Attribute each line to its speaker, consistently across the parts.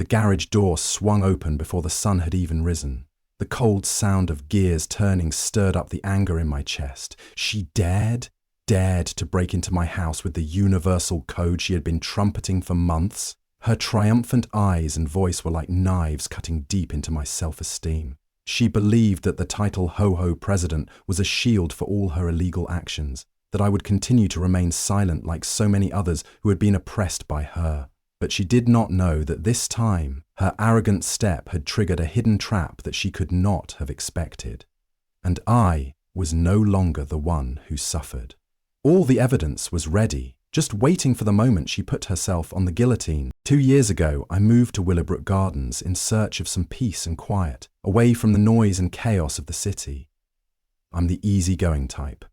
Speaker 1: garage door swung open before the sun had even risen. The cold sound of gears turning stirred up the anger in my chest. She dared to break into my house with the universal code she had been trumpeting for months. Her triumphant eyes and voice were like knives cutting deep into my self-esteem. She believed that the title HOA President was a shield for all her illegal actions, that I would continue to remain silent like so many others who had been oppressed by her. But she did not know that this time, her arrogant step had triggered a hidden trap that she could not have expected. And I was no longer the one who suffered. All the evidence was ready, just waiting for the moment she put herself on the guillotine. 2 years ago, I moved to Willowbrook Gardens in search of some peace and quiet, away from the noise and chaos of the city. I'm the easygoing type.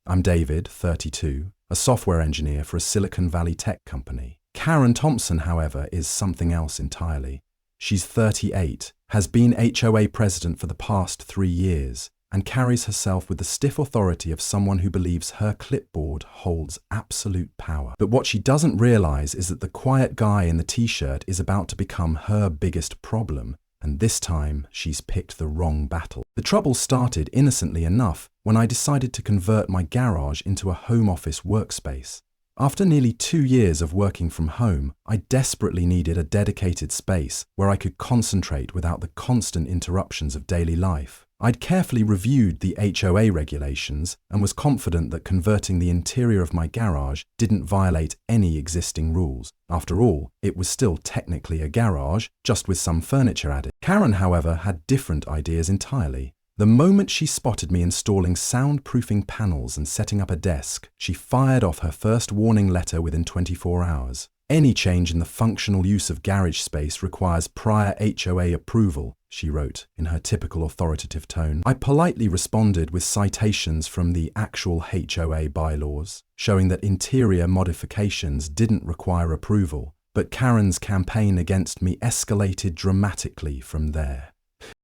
Speaker 1: I'm David, 32, a software engineer for a Silicon Valley tech company. Karen Thompson, however, is something else entirely. She's 38, has been HOA president for the past 3 years, and carries herself with the stiff authority of someone who believes her clipboard holds absolute power. But what she doesn't realize is that the quiet guy in the t-shirt is about to become her biggest problem, and this time she's picked the wrong battle. The trouble started innocently enough when I decided to convert my garage into a home office workspace. After nearly 2 years of working from home, I desperately needed a dedicated space where I could concentrate without the constant interruptions of daily life. I'd carefully reviewed the HOA regulations and was confident that converting the interior of my garage didn't violate any existing rules. After all, it was still technically a garage, just with some furniture added. Karen, however, had different ideas entirely. The moment she spotted me installing soundproofing panels and setting up a desk, she fired off her first warning letter within 24 hours. Any change in the functional use of garage space requires prior HOA approval, she wrote in her typical authoritative tone. I politely responded with citations from the actual HOA bylaws, showing that interior modifications didn't require approval, but Karen's campaign against me escalated dramatically from there.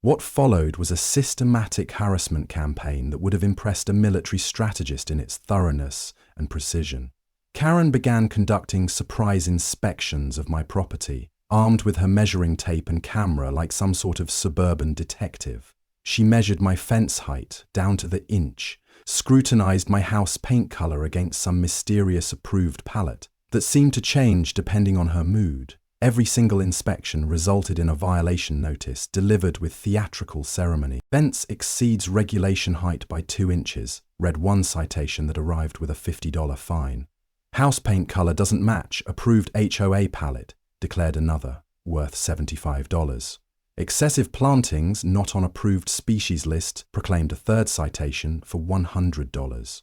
Speaker 1: What followed was a systematic harassment campaign that would have impressed a military strategist in its thoroughness and precision. Karen began conducting surprise inspections of my property, armed with her measuring tape and camera like some sort of suburban detective. She measured my fence height down to the inch, scrutinized my house paint color against some mysterious approved palette that seemed to change depending on her mood. Every single inspection resulted in a violation notice delivered with theatrical ceremony. Fence exceeds regulation height by 2 inches, read one citation that arrived with a $50 fine. House paint color doesn't match approved HOA palette, declared another, worth $75. Excessive plantings not on approved species list, proclaimed a third citation for $100.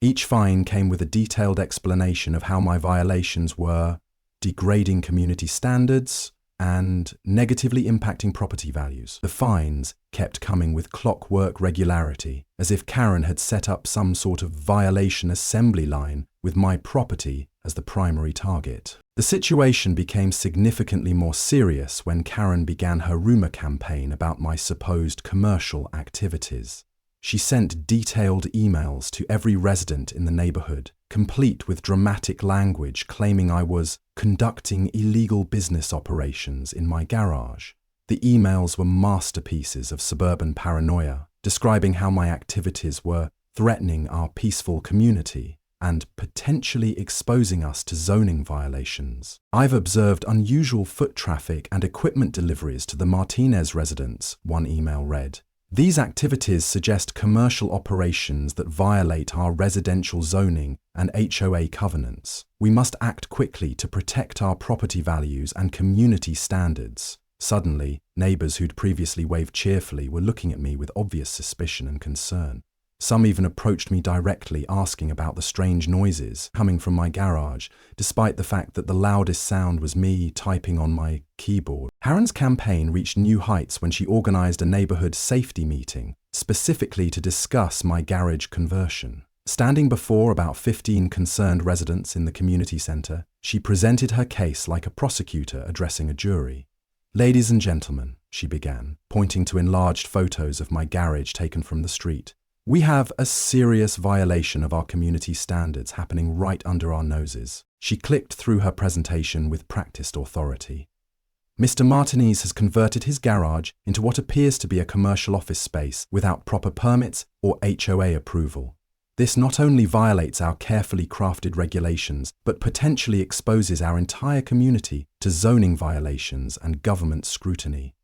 Speaker 1: Each fine came with a detailed explanation of how my violations were degrading community standards and negatively impacting property values. The fines kept coming with clockwork regularity, as if Karen had set up some sort of violation assembly line with my property as the primary target. The situation became significantly more serious when Karen began her rumor campaign about my supposed commercial activities. She sent detailed emails to every resident in the neighborhood, complete with dramatic language claiming I was conducting illegal business operations in my garage. The emails were masterpieces of suburban paranoia, describing how my activities were threatening our peaceful community and potentially exposing us to zoning violations. I've observed unusual foot traffic and equipment deliveries to the Martinez residence, one email read. These activities suggest commercial operations that violate our residential zoning and HOA covenants. We must act quickly to protect our property values and community standards. Suddenly, neighbors who'd previously waved cheerfully were looking at me with obvious suspicion and concern. Some even approached me directly asking about the strange noises coming from my garage, despite the fact that the loudest sound was me typing on my keyboard. Karen's campaign reached new heights when she organized a neighborhood safety meeting, specifically to discuss my garage conversion. Standing before about 15 concerned residents in the community center, she presented her case like a prosecutor addressing a jury. "Ladies and gentlemen," she began, pointing to enlarged photos of my garage taken from the street. "We have a serious violation of our community standards happening right under our noses." She clicked through her presentation with practiced authority. Mr. Martinez has converted his garage into what appears to be a commercial office space without proper permits or HOA approval. This not only violates our carefully crafted regulations, but potentially exposes our entire community to zoning violations and government scrutiny.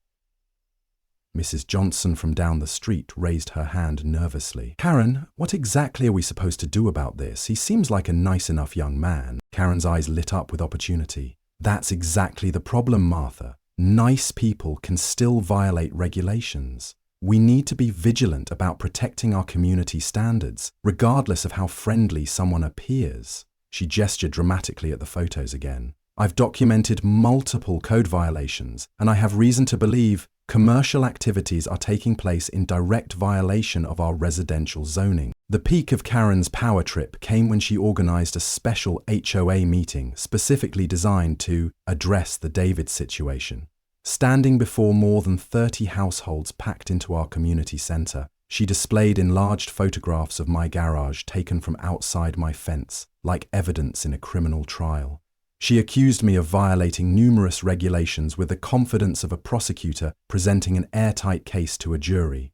Speaker 1: Mrs. Johnson from down the street raised her hand nervously. Karen, what exactly are we supposed to do about this? He seems like a nice enough young man. Karen's eyes lit up with opportunity. That's exactly the problem, Martha. Nice people can still violate regulations. We need to be vigilant about protecting our community standards, regardless of how friendly someone appears. She gestured dramatically at the photos again. I've documented multiple code violations, and I have reason to believe commercial activities are taking place in direct violation of our residential zoning. The peak of Karen's power trip came when she organized a special HOA meeting specifically designed to address the David situation. Standing before more than 30 households packed into our community center, she displayed enlarged photographs of my garage taken from outside my fence, like evidence in a criminal trial. She accused me of violating numerous regulations with the confidence of a prosecutor presenting an airtight case to a jury.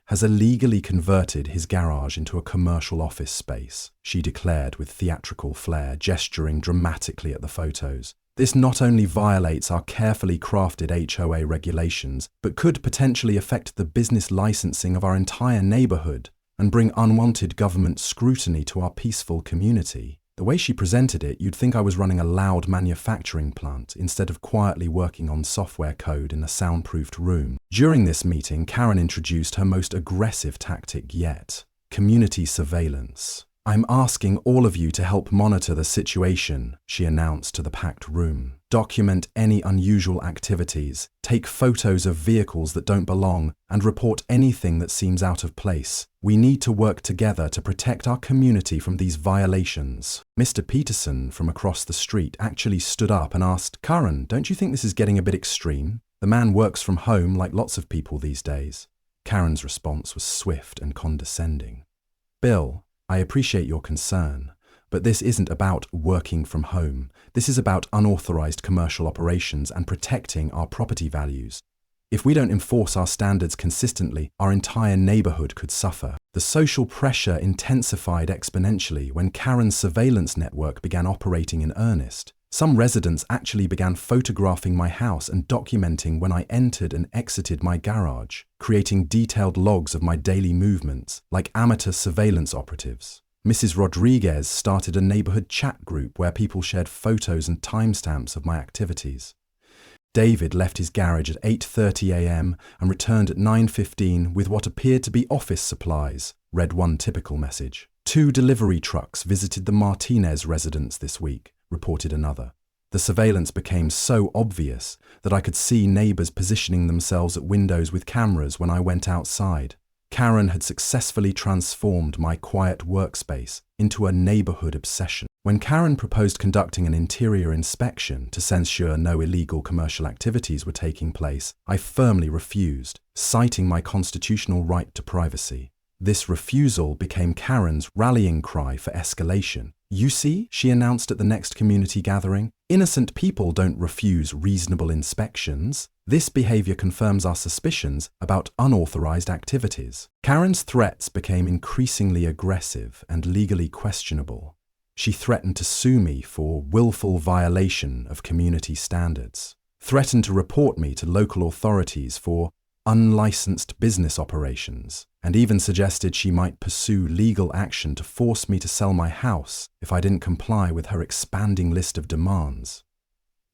Speaker 1: Has illegally converted his garage into a commercial office space, she declared with theatrical flair, gesturing dramatically at the photos. This not only violates our carefully crafted HOA regulations, but could potentially affect the business licensing of our entire neighborhood and bring unwanted government scrutiny to our peaceful community. The way she presented it, you'd think I was running a loud manufacturing plant instead of quietly working on software code in a soundproofed room. During this meeting, Karen introduced her most aggressive tactic yet: community surveillance. I'm asking all of you to help monitor the situation, she announced to the packed room. Document any unusual activities, take photos of vehicles that don't belong, and report anything that seems out of place. We need to work together to protect our community from these violations. Mr. Peterson from across the street actually stood up and asked, Karen, don't you think this is getting a bit extreme? The man works from home like lots of people these days. Karen's response was swift and condescending. Bill, I appreciate your concern, but this isn't about working from home. This is about unauthorized commercial operations and protecting our property values. If we don't enforce our standards consistently, our entire neighborhood could suffer. The social pressure intensified exponentially when Karen's surveillance network began operating in earnest. Some residents actually began photographing my house and documenting when I entered and exited my garage, creating detailed logs of my daily movements, like amateur surveillance operatives. Mrs. Rodriguez started a neighborhood chat group where people shared photos and timestamps of my activities. David left his garage at 8:30 a.m. and returned at 9:15 with what appeared to be office supplies, read one typical message. 2 delivery trucks visited the Martinez residence this week, reported another. The surveillance became so obvious that I could see neighbors positioning themselves at windows with cameras when I went outside. Karen had successfully transformed my quiet workspace into a neighborhood obsession. When Karen proposed conducting an interior inspection to ensure no illegal commercial activities were taking place, I firmly refused, citing my constitutional right to privacy. This refusal became Karen's rallying cry for escalation. You see, she announced at the next community gathering, innocent people don't refuse reasonable inspections. This behavior confirms our suspicions about unauthorized activities. Karen's threats became increasingly aggressive and legally questionable. She threatened to sue me for willful violation of community standards, threatened to report me to local authorities for unlicensed business operations, and even suggested she might pursue legal action to force me to sell my house if I didn't comply with her expanding list of demands.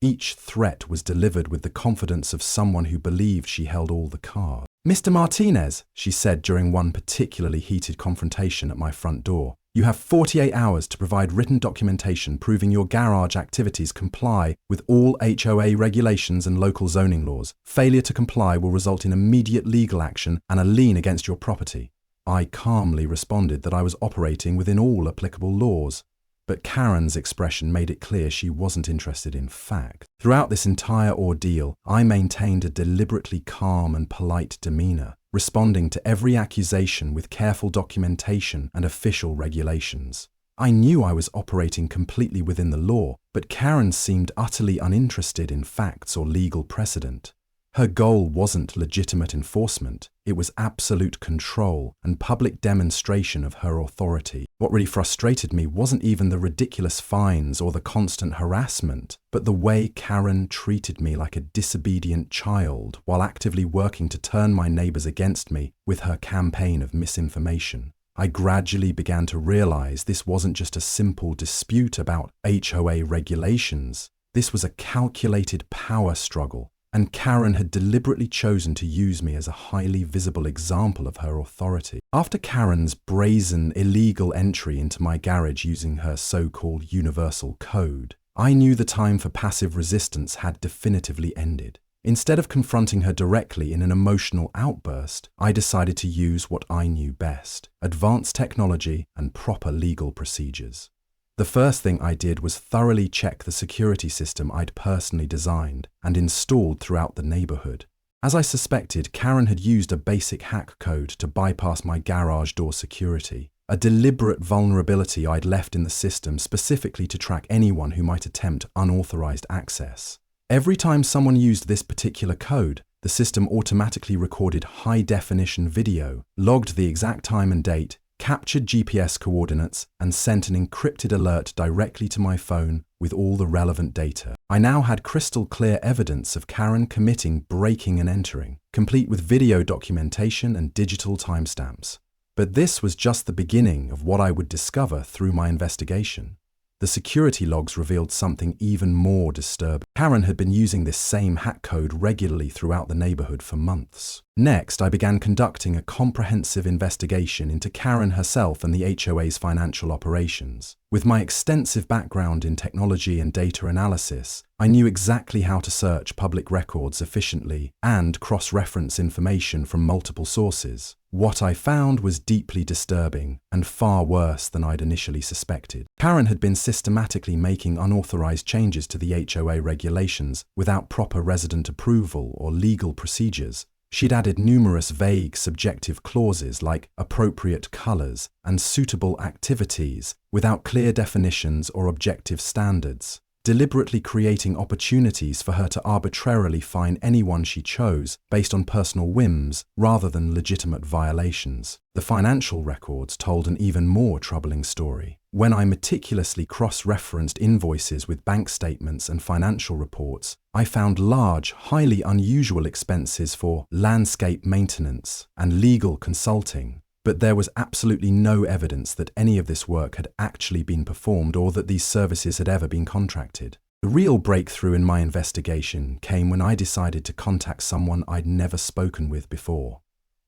Speaker 1: Each threat was delivered with the confidence of someone who believed she held all the cards. Mr. Martinez, she said during one particularly heated confrontation at my front door, you have 48 hours to provide written documentation proving your garage activities comply with all HOA regulations and local zoning laws. Failure to comply will result in immediate legal action and a lien against your property. I calmly responded that I was operating within all applicable laws. But Karen's expression made it clear she wasn't interested in fact. Throughout this entire ordeal, I maintained a deliberately calm and polite demeanor, responding to every accusation with careful documentation and official regulations. I knew I was operating completely within the law, but Karen seemed utterly uninterested in facts or legal precedent. Her goal wasn't legitimate enforcement, it was absolute control and public demonstration of her authority. What really frustrated me wasn't even the ridiculous fines or the constant harassment, but the way Karen treated me like a disobedient child while actively working to turn my neighbors against me with her campaign of misinformation. I gradually began to realize this wasn't just a simple dispute about HOA regulations. This was a calculated power struggle, and Karen had deliberately chosen to use me as a highly visible example of her authority. After Karen's brazen, illegal entry into my garage using her so-called universal code, I knew the time for passive resistance had definitively ended. Instead of confronting her directly in an emotional outburst, I decided to use what I knew best: advanced technology and proper legal procedures. The first thing I did was thoroughly check the security system I'd personally designed and installed throughout the neighborhood. As I suspected, Karen had used a basic hack code to bypass my garage door security, a deliberate vulnerability I'd left in the system specifically to track anyone who might attempt unauthorized access. Every time someone used this particular code, the system automatically recorded high-definition video, logged the exact time and date, captured GPS coordinates, and sent an encrypted alert directly to my phone with all the relevant data. I now had crystal clear evidence of Karen committing breaking and entering, complete with video documentation and digital timestamps. But this was just the beginning of what I would discover through my investigation. The security logs revealed something even more disturbing. Karen had been using this same hack code regularly throughout the neighborhood for months. Next, I began conducting a comprehensive investigation into Karen herself and the HOA's financial operations. With my extensive background in technology and data analysis, I knew exactly how to search public records efficiently and cross-reference information from multiple sources. What I found was deeply disturbing and far worse than I'd initially suspected. Karen had been systematically making unauthorized changes to the HOA regulations without proper resident approval or legal procedures. She'd added numerous vague, subjective clauses like appropriate colors and suitable activities without clear definitions or objective standards, deliberately creating opportunities for her to arbitrarily fine anyone she chose based on personal whims rather than legitimate violations. The financial records told an even more troubling story. When I meticulously cross-referenced invoices with bank statements and financial reports, I found large, highly unusual expenses for landscape maintenance and legal consulting. But there was absolutely no evidence that any of this work had actually been performed or that these services had ever been contracted. The real breakthrough in my investigation came when I decided to contact someone I'd never spoken with before: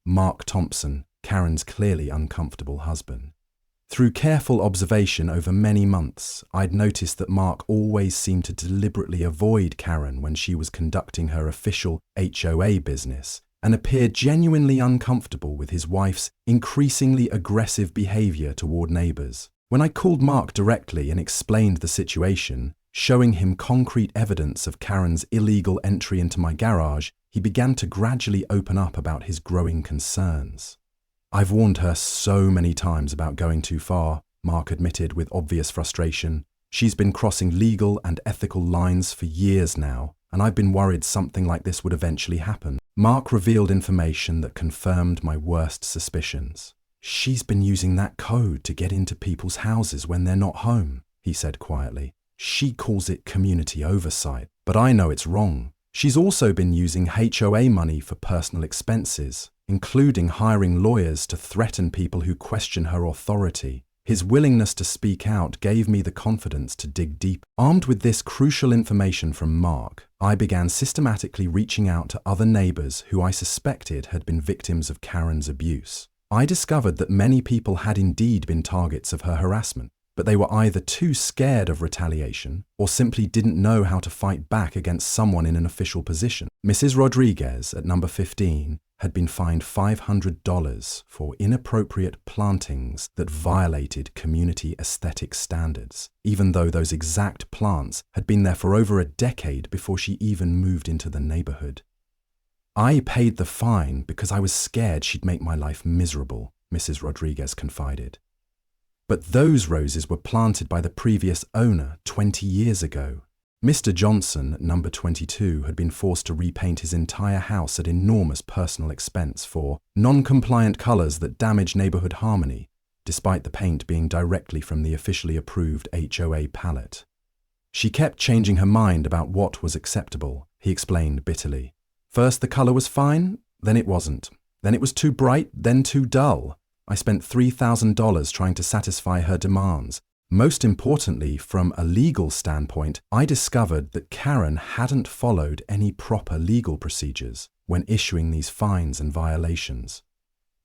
Speaker 1: Mark Thompson, Karen's clearly uncomfortable husband. Through careful observation over many months, I'd noticed that Mark always seemed to deliberately avoid Karen when she was conducting her official HOA business, and appeared genuinely uncomfortable with his wife's increasingly aggressive behavior toward neighbors. When I called Mark directly and explained the situation, showing him concrete evidence of Karen's illegal entry into my garage, he began to gradually open up about his growing concerns. "I've warned her so many times about going too far," Mark admitted with obvious frustration. "She's been crossing legal and ethical lines for years now, and I've been worried something like this would eventually happen." Mark revealed information that confirmed my worst suspicions. "She's been using that code to get into people's houses when they're not home," he said quietly. "She calls it community oversight, but I know it's wrong. She's also been using HOA money for personal expenses, including hiring lawyers to threaten people who question her authority." His willingness to speak out gave me the confidence to dig deep. Armed with this crucial information from Mark, I began systematically reaching out to other neighbors who I suspected had been victims of Karen's abuse. I discovered that many people had indeed been targets of her harassment, but they were either too scared of retaliation or simply didn't know how to fight back against someone in an official position. Mrs. Rodriguez at number 15 had been fined $500 for inappropriate plantings that violated community aesthetic standards, even though those exact plants had been there for over a decade before she even moved into the neighborhood. "I paid the fine because I was scared she'd make my life miserable," Mrs. Rodriguez confided. But those roses were planted by the previous owner 20 years ago. Mr. Johnson, number 22, had been forced to repaint his entire house at enormous personal expense for non-compliant colors that damage neighborhood harmony, despite the paint being directly from the officially approved HOA palette. She kept changing her mind about what was acceptable, he explained bitterly. First the color was fine, then it wasn't. Then it was too bright, then too dull. I spent $3,000 trying to satisfy her demands. Most importantly, from a legal standpoint, I discovered that Karen hadn't followed any proper legal procedures when issuing these fines and violations.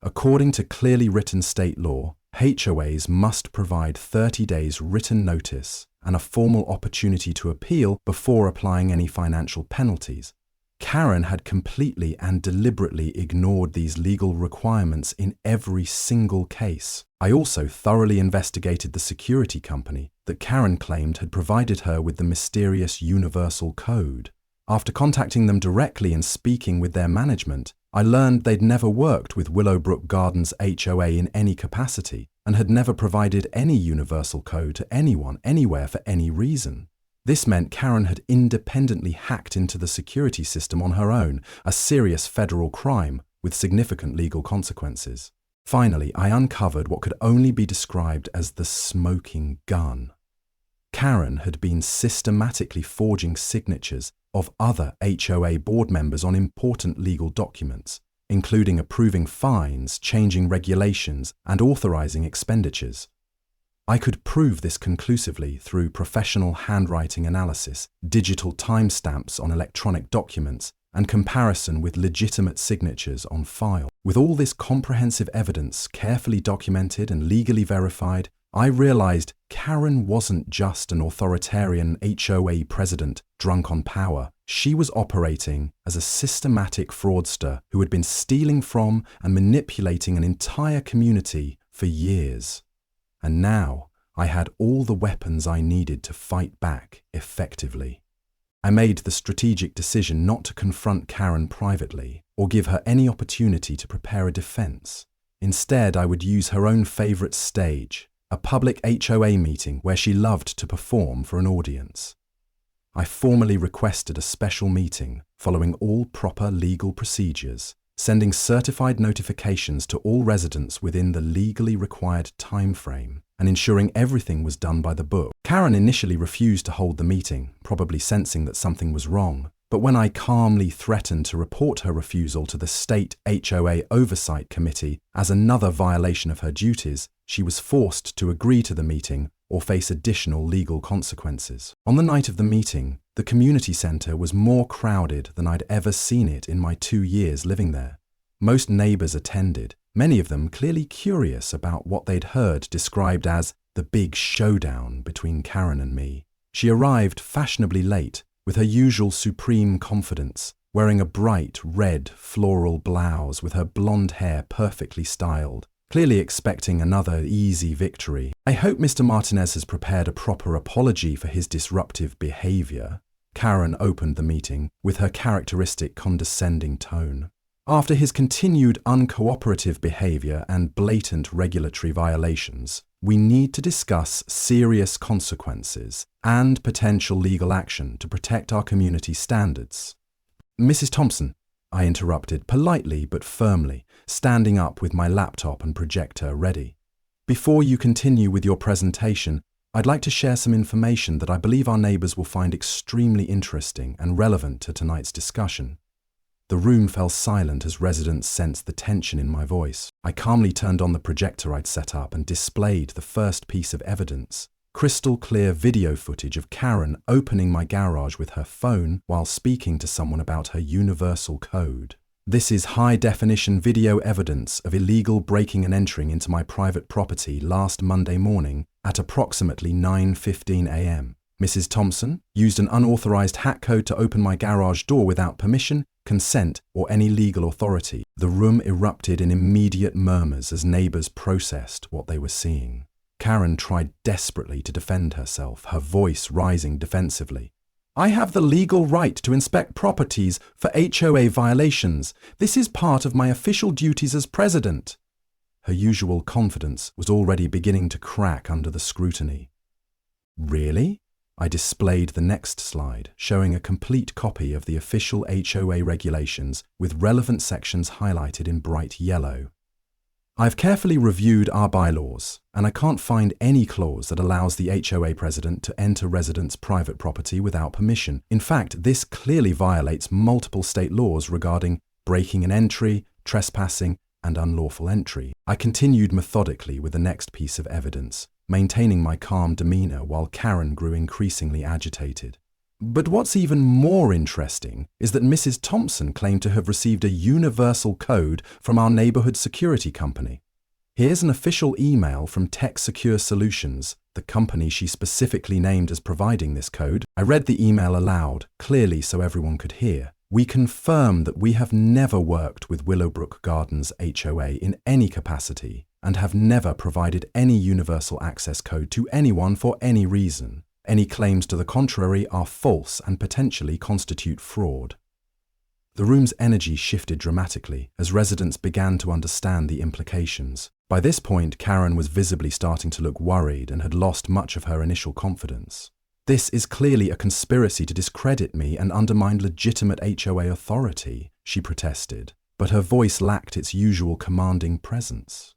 Speaker 1: According to clearly written state law, HOAs must provide 30 days written notice and a formal opportunity to appeal before applying any financial penalties. Karen had completely and deliberately ignored these legal requirements in every single case. I also thoroughly investigated the security company that Karen claimed had provided her with the mysterious universal code. After contacting them directly and speaking with their management, I learned they'd never worked with Willowbrook Gardens HOA in any capacity and had never provided any universal code to anyone, anywhere, for any reason. This meant Karen had independently hacked into the security system on her own, a serious federal crime with significant legal consequences. Finally, I uncovered what could only be described as the smoking gun. Karen had been systematically forging signatures of other HOA board members on important legal documents, including approving fines, changing regulations, and authorizing expenditures. I could prove this conclusively through professional handwriting analysis, digital timestamps on electronic documents, and comparison with legitimate signatures on file. With all this comprehensive evidence carefully documented and legally verified, I realized Karen wasn't just an authoritarian HOA president drunk on power. She was operating as a systematic fraudster who had been stealing from and manipulating an entire community for years. And now I had all the weapons I needed to fight back effectively. I made the strategic decision not to confront Karen privately or give her any opportunity to prepare a defense. Instead, I would use her own favorite stage, a public HOA meeting where she loved to perform for an audience. I formally requested a special meeting following all proper legal procedures, sending certified notifications to all residents within the legally required time frame, and ensuring everything was done by the book. Karen initially refused to hold the meeting, probably sensing that something was wrong, but when I calmly threatened to report her refusal to the State HOA Oversight Committee as another violation of her duties, she was forced to agree to the meeting or face additional legal consequences. On the night of the meeting, the community centre was more crowded than I'd ever seen it in my 2 years living there. Most neighbours attended, many of them clearly curious about what they'd heard described as the big showdown between Karen and me. She arrived fashionably late, with her usual supreme confidence, wearing a bright red floral blouse with her blonde hair perfectly styled, clearly expecting another easy victory. I hope Mr. Martinez has prepared a proper apology for his disruptive behaviour. Karen opened the meeting with her characteristic condescending tone. After his continued uncooperative behaviour and blatant regulatory violations, we need to discuss serious consequences and potential legal action to protect our community standards. Mrs. Thompson, I interrupted politely but firmly, standing up with my laptop and projector ready. Before you continue with your presentation, I'd like to share some information that I believe our neighbours will find extremely interesting and relevant to tonight's discussion. The room fell silent as residents sensed the tension in my voice. I calmly turned on the projector I'd set up and displayed the first piece of evidence, crystal clear video footage of Karen opening my garage with her phone while speaking to someone about her universal code. This is high-definition video evidence of illegal breaking and entering into my private property last Monday morning at approximately 9:15 a.m. Mrs. Thompson used an unauthorized hack code to open my garage door without permission, consent, or any legal authority. The room erupted in immediate murmurs as neighbors processed what they were seeing. Karen tried desperately to defend herself, her voice rising defensively. I have the legal right to inspect properties for HOA violations. This is part of my official duties as president. Her usual confidence was already beginning to crack under the scrutiny. Really? I displayed the next slide, showing a complete copy of the official HOA regulations with relevant sections highlighted in bright yellow. I've carefully reviewed our bylaws, and I can't find any clause that allows the HOA president to enter residents' private property without permission. In fact, this clearly violates multiple state laws regarding breaking an entry, trespassing, and unlawful entry. I continued methodically with the next piece of evidence, maintaining my calm demeanor while Karen grew increasingly agitated. But what's even more interesting is that Mrs. Thompson claimed to have received a universal code from our neighborhood security company. Here's an official email from Tech Secure Solutions, the company she specifically named as providing this code. I read the email aloud, clearly so everyone could hear. We confirm that we have never worked with Willowbrook Gardens HOA in any capacity and have never provided any universal access code to anyone for any reason. Any claims to the contrary are false and potentially constitute fraud. The room's energy shifted dramatically as residents began to understand the implications. By this point, Karen was visibly starting to look worried and had lost much of her initial confidence. This is clearly a conspiracy to discredit me and undermine legitimate HOA authority, she protested, but her voice lacked its usual commanding presence.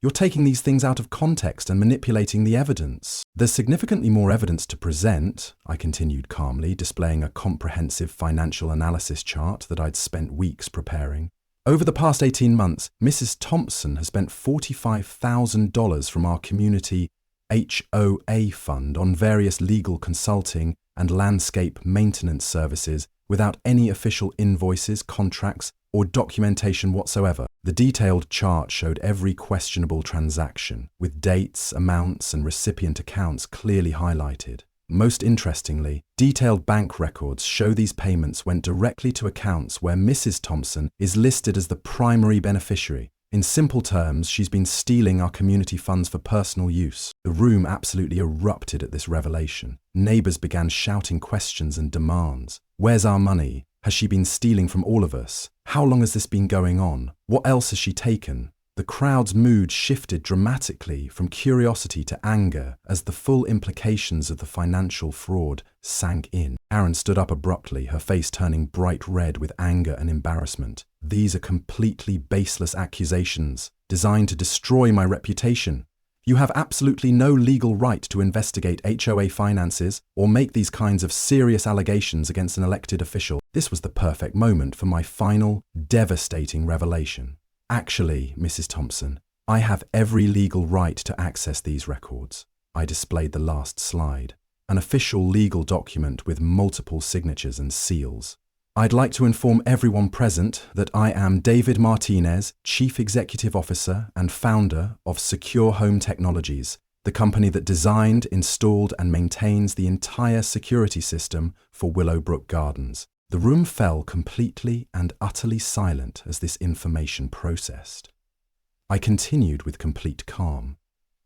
Speaker 1: You're taking these things out of context and manipulating the evidence. There's significantly more evidence to present, I continued calmly, displaying a comprehensive financial analysis chart that I'd spent weeks preparing. Over the past 18 months, Mrs. Thompson has spent $45,000 from our community HOA fund on various legal consulting and landscape maintenance services without any official invoices, contracts, or documentation whatsoever. The detailed chart showed every questionable transaction, with dates, amounts, and recipient accounts clearly highlighted. Most interestingly, detailed bank records show these payments went directly to accounts where Mrs. Thompson is listed as the primary beneficiary. In simple terms, she's been stealing our community funds for personal use. The room absolutely erupted at this revelation. Neighbors began shouting questions and demands. Where's our money? Has she been stealing from all of us? How long has this been going on? What else has she taken? The crowd's mood shifted dramatically from curiosity to anger as the full implications of the financial fraud sank in. Karen stood up abruptly, her face turning bright red with anger and embarrassment. These are completely baseless accusations, designed to destroy my reputation. You have absolutely no legal right to investigate HOA finances or make these kinds of serious allegations against an elected official. This was the perfect moment for my final, devastating revelation. Actually, Mrs. Thompson, I have every legal right to access these records. I displayed the last slide, an official legal document with multiple signatures and seals. I'd like to inform everyone present that I am David Martinez, Chief Executive Officer and founder of Secure Home Technologies, the company that designed, installed, and maintains the entire security system for Willowbrook Gardens. The room fell completely and utterly silent as this information processed. I continued with complete calm.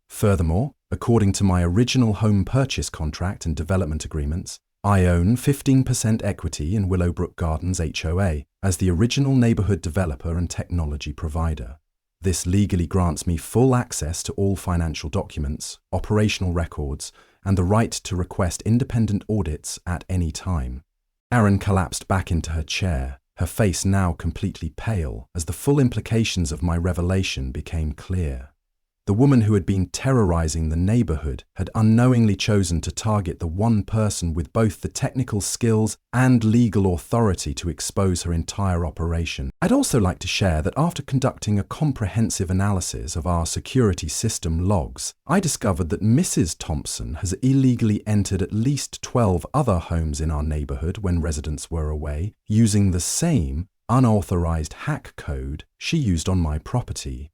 Speaker 1: Furthermore, according to my original home purchase contract and development agreements, I own 15% equity in Willowbrook Gardens HOA as the original neighborhood developer and technology provider. This legally grants me full access to all financial documents, operational records, and the right to request independent audits at any time. Karen collapsed back into her chair, her face now completely pale as the full implications of my revelation became clear. The woman who had been terrorizing the neighborhood had unknowingly chosen to target the one person with both the technical skills and legal authority to expose her entire operation. I'd also like to share that after conducting a comprehensive analysis of our security system logs, I discovered that Mrs. Thompson has illegally entered at least 12 other homes in our neighborhood when residents were away, using the same unauthorized hack code she used on my property.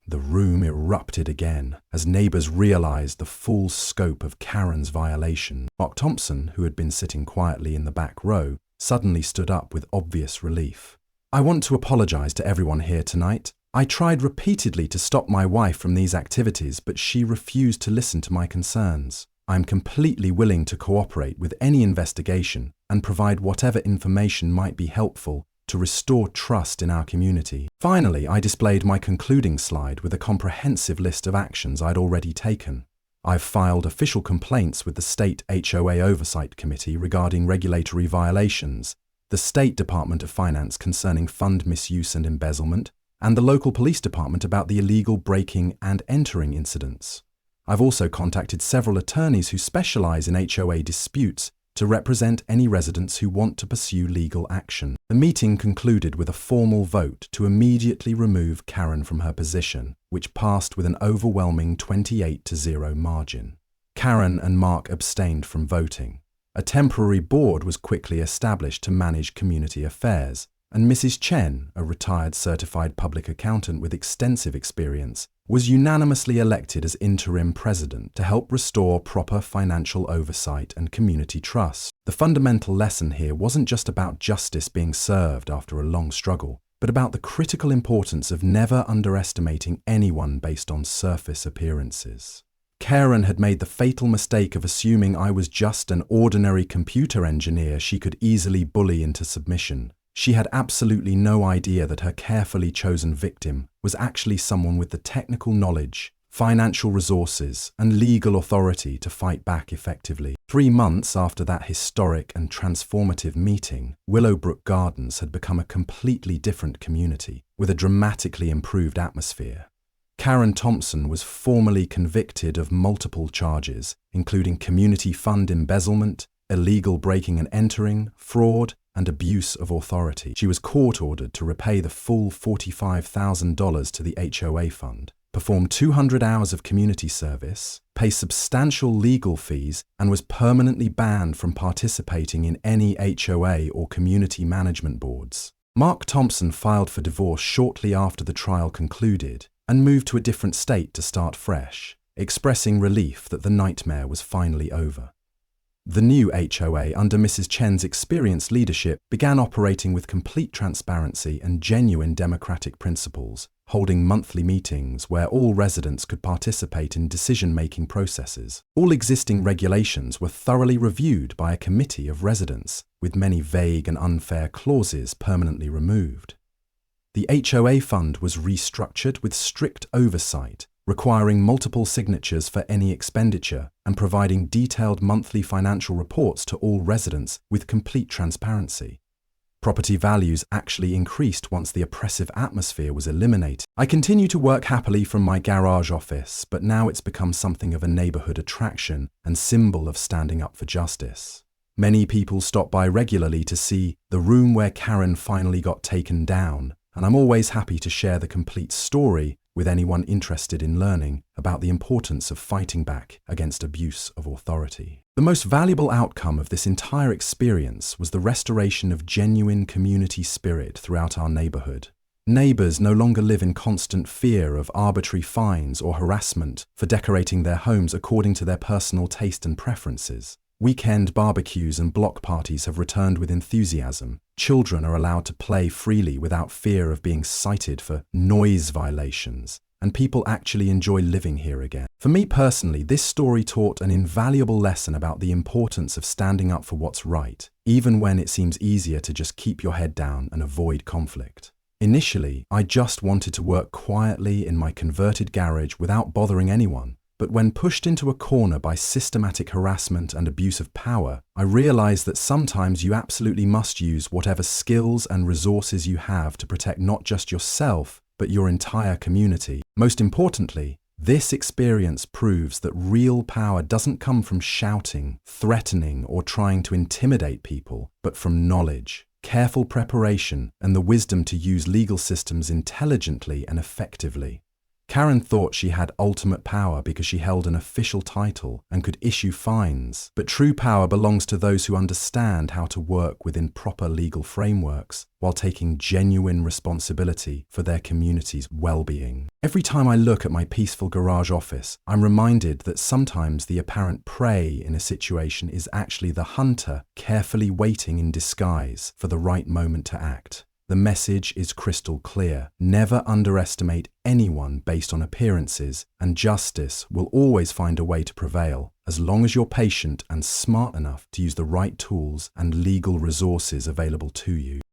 Speaker 1: The room erupted again as neighbors realized the full scope of Karen's violation. Mark Thompson, who had been sitting quietly in the back row, suddenly stood up with obvious relief. I want to apologize to everyone here tonight. I tried repeatedly to stop my wife from these activities, but she refused to listen to my concerns. I am completely willing to cooperate with any investigation and provide whatever information might be helpful to restore trust in our community. Finally, I displayed my concluding slide with a comprehensive list of actions I'd already taken. I've filed official complaints with the State HOA Oversight Committee regarding regulatory violations, the State Department of Finance concerning fund misuse and embezzlement, and the local police department about the illegal breaking and entering incidents. I've also contacted several attorneys who specialize in HOA disputes to represent any residents who want to pursue legal action. The meeting concluded with a formal vote to immediately remove Karen from her position, which passed with an overwhelming 28-0 margin. Karen and Mark abstained from voting. A temporary board was quickly established to manage community affairs, and Mrs. Chen, a retired certified public accountant with extensive experience, was unanimously elected as interim president to help restore proper financial oversight and community trust. The fundamental lesson here wasn't just about justice being served after a long struggle, but about the critical importance of never underestimating anyone based on surface appearances. Karen had made the fatal mistake of assuming I was just an ordinary computer engineer she could easily bully into submission. She had absolutely no idea that her carefully chosen victim was actually someone with the technical knowledge, financial resources, and legal authority to fight back effectively. 3 months after that historic and transformative meeting, Willowbrook Gardens had become a completely different community, with a dramatically improved atmosphere. Karen Thompson was formally convicted of multiple charges, including community fund embezzlement, illegal breaking and entering, fraud, and abuse of authority. She was court-ordered to repay the full $45,000 to the HOA fund, perform 200 hours of community service, pay substantial legal fees, and was permanently banned from participating in any HOA or community management boards. Mark Thompson filed for divorce shortly after the trial concluded and moved to a different state to start fresh, expressing relief that the nightmare was finally over. The new HOA, under Mrs. Chen's experienced leadership, began operating with complete transparency and genuine democratic principles, holding monthly meetings where all residents could participate in decision-making processes. All existing regulations were thoroughly reviewed by a committee of residents, with many vague and unfair clauses permanently removed. The HOA fund was restructured with strict oversight, requiring multiple signatures for any expenditure and providing detailed monthly financial reports to all residents with complete transparency. Property values actually increased once the oppressive atmosphere was eliminated. I continue to work happily from my garage office, but now it's become something of a neighborhood attraction and symbol of standing up for justice. Many people stop by regularly to see the room where Karen finally got taken down, and I'm always happy to share the complete story with anyone interested in learning about the importance of fighting back against abuse of authority. The most valuable outcome of this entire experience was the restoration of genuine community spirit throughout our neighborhood. Neighbors no longer live in constant fear of arbitrary fines or harassment for decorating their homes according to their personal taste and preferences. Weekend barbecues and block parties have returned with enthusiasm. Children are allowed to play freely without fear of being cited for noise violations, and people actually enjoy living here again. For me personally, this story taught an invaluable lesson about the importance of standing up for what's right, even when it seems easier to just keep your head down and avoid conflict. Initially, I just wanted to work quietly in my converted garage without bothering anyone. But when pushed into a corner by systematic harassment and abuse of power, I realized that sometimes you absolutely must use whatever skills and resources you have to protect not just yourself, but your entire community. Most importantly, this experience proves that real power doesn't come from shouting, threatening, or trying to intimidate people, but from knowledge, careful preparation, and the wisdom to use legal systems intelligently and effectively. Karen thought she had ultimate power because she held an official title and could issue fines, but true power belongs to those who understand how to work within proper legal frameworks while taking genuine responsibility for their community's well-being. Every time I look at my peaceful garage office, I'm reminded that sometimes the apparent prey in a situation is actually the hunter carefully waiting in disguise for the right moment to act. The message is crystal clear. Never underestimate anyone based on appearances, and justice will always find a way to prevail, as long as you're patient and smart enough to use the right tools and legal resources available to you.